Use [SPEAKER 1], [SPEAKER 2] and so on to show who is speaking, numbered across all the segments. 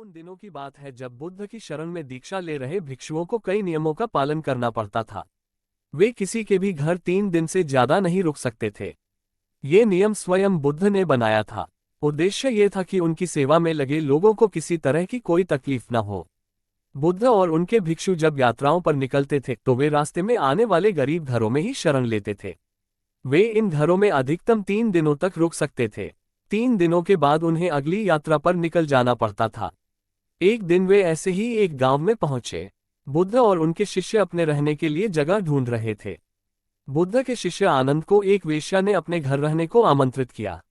[SPEAKER 1] उन दिनों की बात है जब बुद्ध की शरण में दीक्षा ले रहे भिक्षुओं को कई नियमों का पालन करना पड़ता था। वे किसी के भी घर 3 दिन से ज्यादा नहीं रुक सकते थे। ये नियम स्वयं बुद्ध ने बनाया था। उद्देश्य ये था कि उनकी सेवा में लगे लोगों को किसी तरह की कोई तकलीफ न हो। बुद्ध और उनके भिक्षु जब यात्राओं पर निकलते थे तो वे रास्ते में आने वाले गरीब घरों में ही शरण लेते थे। वे इन घरों में अधिकतम 3 दिनों तक रुक सकते थे। 3 दिनों के बाद उन्हें अगली यात्रा पर निकल जाना पड़ता था। एक दिन वे ऐसे ही एक गांव में पहुंचे। बुद्ध और उनके शिष्य अपने रहने के लिए जगह ढूंढ रहे थे। बुद्ध के शिष्य आनंद को एक वेश्या ने अपने घर रहने को आमंत्रित किया।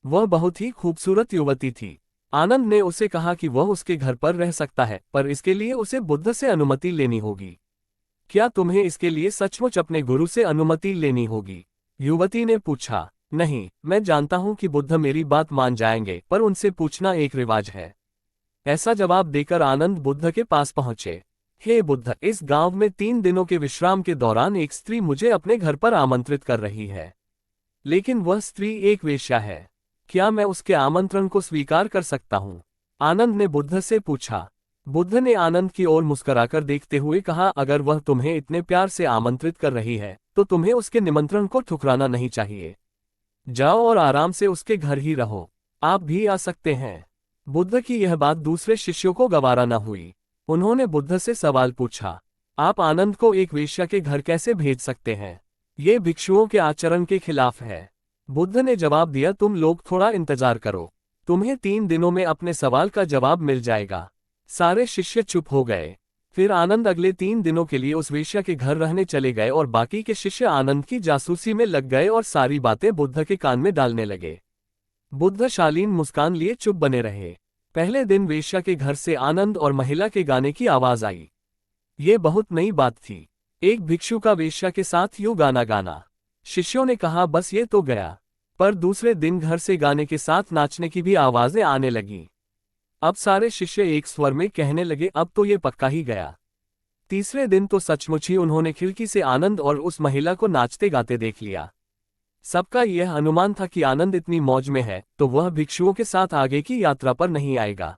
[SPEAKER 1] वह बहुत ही खूबसूरत युवती थी। आनंद ने उसे कहा कि वह उसके घर पर रह सकता है, पर इसके लिए उसे बुद्ध से अनुमति लेनी होगी। क्या तुम्हें इसके लिए सचमुच अपने गुरु से अनुमति लेनी होगी? युवती ने पूछा। नहीं, मैं जानता हूं कि बुद्ध मेरी बात मान जाएंगे, पर उनसे पूछना एक रिवाज है। ऐसा जवाब देकर आनंद बुद्ध के पास पहुंचे। हे बुद्ध, इस गांव में 3 दिनों के विश्राम के दौरान एक स्त्री मुझे अपने घर पर आमंत्रित कर रही है, लेकिन वह स्त्री एक वेश्या है। क्या मैं उसके आमंत्रण को स्वीकार कर सकता हूँ? आनंद ने बुद्ध से पूछा। बुद्ध ने आनंद की ओर मुस्कुराकर देखते हुए कहा, अगर वह तुम्हें इतने प्यार से आमंत्रित कर रही है तो तुम्हें उसके निमंत्रण को ठुकराना नहीं चाहिए। जाओ और आराम से उसके घर ही रहो। आप भी आ सकते हैं। बुद्ध की यह बात दूसरे शिष्यों को गवारा न हुई। उन्होंने बुद्ध से सवाल पूछा, आप आनंद को एक वेश्या के घर कैसे भेज सकते हैं? ये भिक्षुओं के आचरण के खिलाफ है। बुद्ध ने जवाब दिया, तुम लोग थोड़ा इंतजार करो, तुम्हें 3 दिनों में अपने सवाल का जवाब मिल जाएगा। सारे शिष्य चुप हो गए। फिर आनंद अगले 3 दिनों के लिए उस वेश्या के घर रहने चले गए और बाकी के शिष्य आनंद की जासूसी में लग गए और सारी बातें बुद्ध के कान में डालने लगे। बुद्ध शालीन मुस्कान लिए चुप बने रहे। पहले दिन वेश्या के घर से आनंद और महिला के गाने की आवाज आई। ये बहुत नई बात थी। एक भिक्षु का वेश्या के साथ यूं गाना गाना। शिष्यों ने कहा, बस ये तो गया। पर दूसरे दिन घर से गाने के साथ नाचने की भी आवाजें आने लगीं। अब सारे शिष्य एक स्वर में कहने लगे, अब तो ये पक्का ही गया। तीसरे दिन तो सचमुच ही उन्होंने खिड़की से आनंद और उस महिला को नाचते गाते देख लिया। सबका यह अनुमान था कि आनंद इतनी मौज में है तो वह भिक्षुओं के साथ आगे की यात्रा पर नहीं आएगा।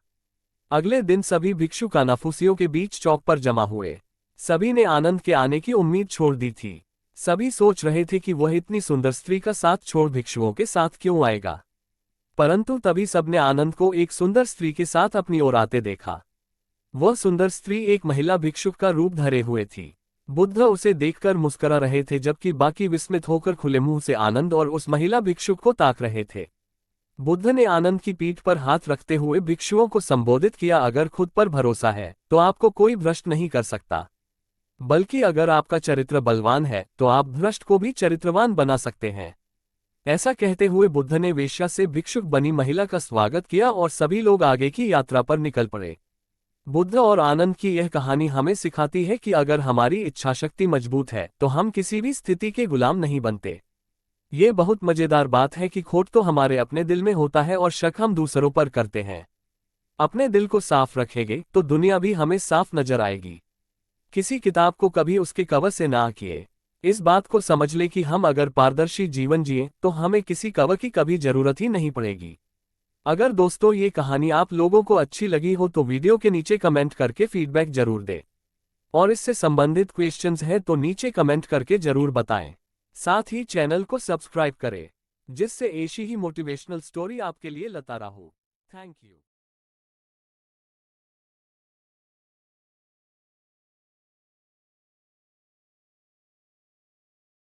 [SPEAKER 1] अगले दिन सभी भिक्षु कानाफूसियों के बीच चौक पर जमा हुए। सभी ने आनंद के आने की उम्मीद छोड़ दी थी। सभी सोच रहे थे कि वह इतनी सुंदर स्त्री का साथ छोड़ भिक्षुओं के साथ क्यों आएगा। परंतु तभी सबने आनंद को एक सुंदर स्त्री के साथ अपनी ओर आते देखा। वह सुंदर स्त्री एक महिला भिक्षुक का रूप धरे हुए थी। बुद्ध उसे देखकर मुस्कुरा रहे थे, जबकि बाकी विस्मित होकर खुले मुंह से आनंद और उस महिला भिक्षुक को ताक रहे थे। बुद्ध ने आनंद की पीठ पर हाथ रखते हुए भिक्षुओं को संबोधित किया, अगर खुद पर भरोसा है तो आपको कोई भ्रष्ट नहीं कर सकता, बल्कि अगर आपका चरित्र बलवान है तो आप भ्रष्ट को भी चरित्रवान बना सकते हैं। ऐसा कहते हुए बुद्ध ने वेश्या से भिक्षुक बनी महिला का स्वागत किया और सभी लोग आगे की यात्रा पर निकल पड़े। बुद्ध और आनंद की यह कहानी हमें सिखाती है कि अगर हमारी इच्छाशक्ति मजबूत है तो हम किसी भी स्थिति के गुलाम नहीं बनते। ये बहुत मजेदार बात है कि खोट तो हमारे अपने दिल में होता है और शक हम दूसरों पर करते हैं। अपने दिल को साफ रखेंगे तो दुनिया भी हमें साफ नजर आएगी। किसी किताब को कभी उसके कवर से ना आंकिए। इस बात को समझ ले कि हम अगर पारदर्शी जीवन जिए तो हमें किसी कवर की कभी जरूरत ही नहीं पड़ेगी। अगर दोस्तों ये कहानी आप लोगों को अच्छी लगी हो तो वीडियो के नीचे कमेंट करके फीडबैक जरूर दें, और इससे संबंधित क्वेश्चंस है तो नीचे कमेंट करके जरूर बताएं। साथ ही चैनल को सब्सक्राइब करें, जिससे ऐसी ही मोटिवेशनल स्टोरी आपके लिए लाता रहूं। Thank you.